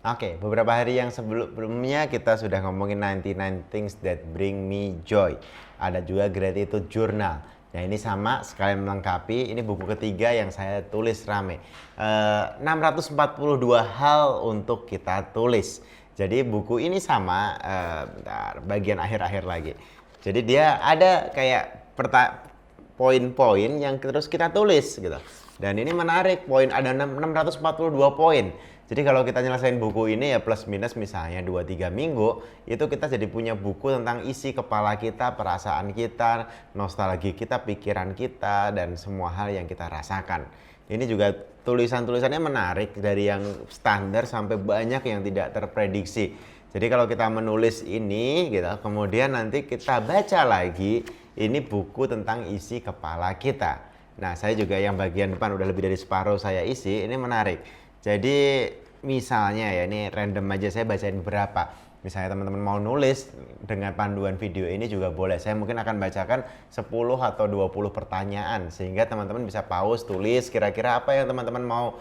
Oke, beberapa hari yang sebelumnya kita sudah ngomongin 99 Things That Bring Me Joy. Ada juga Gratitude Journal. Nah ini sama sekalian melengkapi, ini buku ketiga yang saya tulis rame. 642 hal untuk kita tulis. Jadi buku ini sama, bentar, bagian akhir-akhir lagi. Jadi dia ada kayak poin-poin yang terus kita tulis gitu. Dan ini menarik, poin ada 642 poin. Jadi kalau kita nyelesain buku ini ya plus minus misalnya 2-3 minggu, itu kita jadi punya buku tentang isi kepala kita, perasaan kita, nostalgia kita, pikiran kita, dan semua hal yang kita rasakan. Ini juga tulisan-tulisannya menarik dari yang standar sampai banyak yang tidak terprediksi. Jadi kalau kita menulis ini gitu, kemudian nanti kita baca lagi, ini buku tentang isi kepala kita. Nah, saya juga yang bagian depan udah lebih dari separuh saya isi, ini menarik. Jadi misalnya ya, ini random aja saya bacain beberapa. Misalnya teman-teman mau nulis dengan panduan video ini juga boleh. Saya mungkin akan bacakan 10 atau 20 pertanyaan sehingga teman-teman bisa pause, tulis kira-kira apa yang teman-teman mau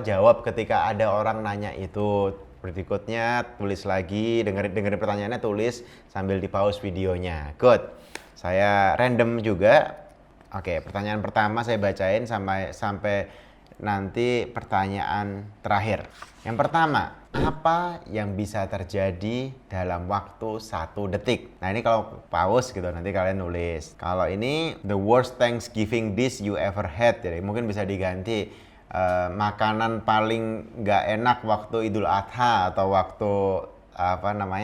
jawab ketika ada orang nanya itu. Berikutnya tulis lagi, dengerin pertanyaannya, tulis sambil di pause videonya. Good. Saya random juga. Oke, pertanyaan pertama saya bacain sampai nanti pertanyaan terakhir. Yang pertama, apa yang bisa terjadi dalam waktu 1 detik? Nah ini kalau pause gitu nanti kalian nulis. Kalau ini the worst Thanksgiving dish you ever had, jadi mungkin bisa diganti makanan paling nggak enak waktu Idul Adha atau waktu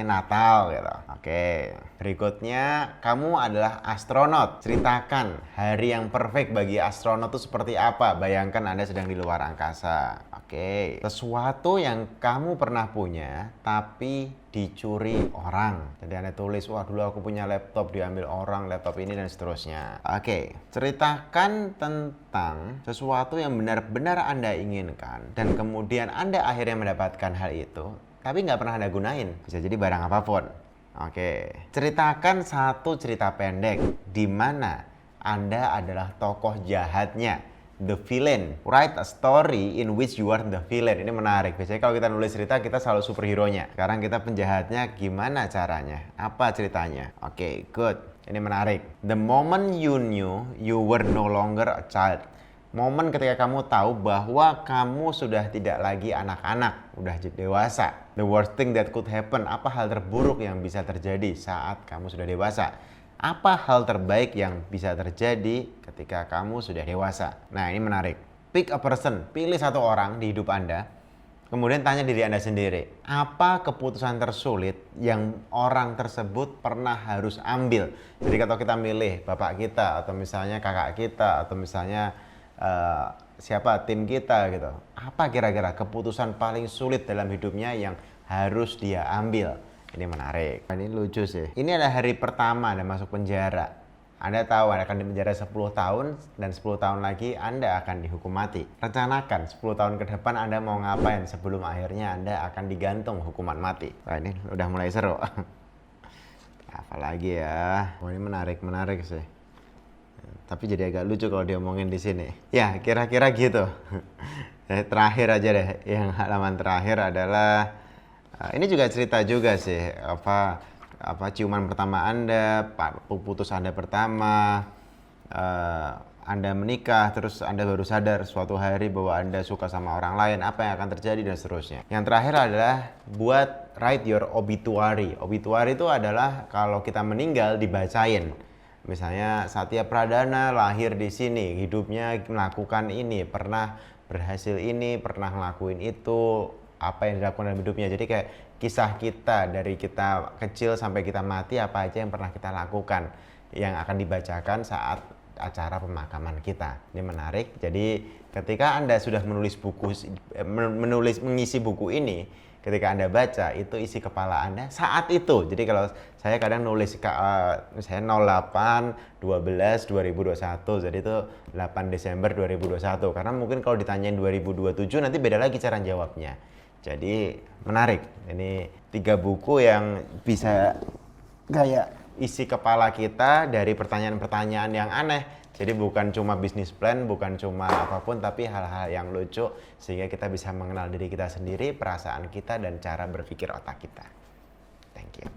Natal gitu. Oke. Berikutnya, kamu adalah astronot. Ceritakan hari yang perfect bagi astronot itu seperti apa? Bayangkan Anda sedang di luar angkasa. Oke. Sesuatu yang kamu pernah punya tapi dicuri orang. Jadi Anda tulis, wah dulu aku punya laptop diambil orang, laptop ini dan seterusnya. Oke. Ceritakan tentang sesuatu yang benar-benar Anda inginkan dan kemudian Anda akhirnya mendapatkan hal itu, tapi nggak pernah Anda gunain. Bisa jadi barang apapun. Oke. Ceritakan satu cerita pendek di mana Anda adalah tokoh jahatnya, the villain. Write a story in which you are the villain. Ini menarik. Biasanya kalau kita nulis cerita kita selalu superhero-nya. Sekarang kita penjahatnya, gimana caranya? Apa ceritanya? Oke, good. Ini menarik. The moment you knew you were no longer a child. Momen ketika kamu tahu bahwa kamu sudah tidak lagi anak-anak, udah dewasa. The worst thing that could happen, apa hal terburuk yang bisa terjadi saat kamu sudah dewasa? Apa hal terbaik yang bisa terjadi ketika kamu sudah dewasa? Nah ini menarik. Pick a person, pilih satu orang di hidup Anda, kemudian tanya diri Anda sendiri, apa keputusan tersulit yang orang tersebut pernah harus ambil? Jadi kalau kita milih bapak kita, atau misalnya kakak kita, atau misalnya siapa tim kita gitu, apa kira-kira keputusan paling sulit dalam hidupnya yang harus dia ambil? Ini menarik. Ini lucu sih. Ini adalah hari pertama Anda masuk penjara. Anda tahu Anda akan di penjara 10 tahun dan 10 tahun lagi Anda akan dihukum mati. Rencanakan 10 tahun ke depan Anda mau ngapain sebelum akhirnya Anda akan digantung hukuman mati. Wah ini udah mulai seru. Apalagi ya. Wah ini menarik sih. Tapi jadi agak lucu kalau diomongin di sini. Ya, kira-kira gitu. Terakhir aja deh. Yang halaman terakhir adalah ini juga cerita juga sih. Apa ciuman pertama Anda, putus Anda pertama, Anda menikah, terus Anda baru sadar suatu hari bahwa Anda suka sama orang lain, apa yang akan terjadi dan seterusnya. Yang terakhir adalah write your obituary. Obituary itu adalah kalau kita meninggal dibacain. Misalnya Satya Pradana lahir di sini, hidupnya melakukan ini, pernah berhasil ini, pernah ngelakuin itu, apa yang dilakukan dalam hidupnya. Jadi kayak kisah kita dari kita kecil sampai kita mati, apa aja yang pernah kita lakukan yang akan dibacakan saat acara pemakaman kita. Ini menarik. Jadi ketika Anda sudah mengisi buku ini, ketika Anda baca itu isi kepala Anda saat itu. Jadi kalau saya kadang nulis misalnya 08/12/2021, jadi itu 8 Desember 2021, karena mungkin kalau ditanyain 2027 nanti beda lagi cara jawabnya. Jadi menarik. Ini 3 buku yang bisa kayak isi kepala kita dari pertanyaan-pertanyaan yang aneh. Jadi bukan cuma bisnis plan, bukan cuma apapun, tapi hal-hal yang lucu sehingga kita bisa mengenal diri kita sendiri, perasaan kita, dan cara berpikir otak kita. Thank you.